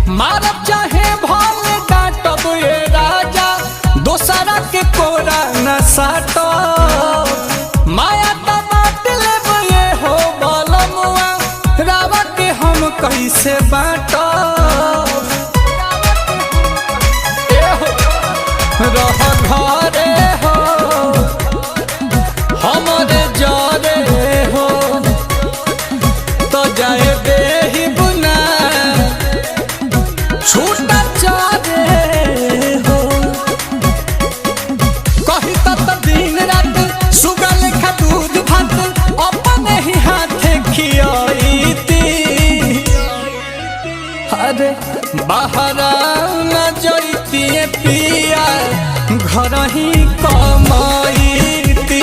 मारब चाहे भल डांटब ये राजा दोसरा के कोरा न साटो माया त बात लेब ये हो बलमुआ रावा के हम कैसे बाटो रह घरे हो हमरे जरे हो तो जाए देही बुना छूटा चारे हो कही तत दिन रात सुगल खा दूध भात अपने ही हाथे खियाईती अरे बाहर न जईती पिया घर ही कमाईती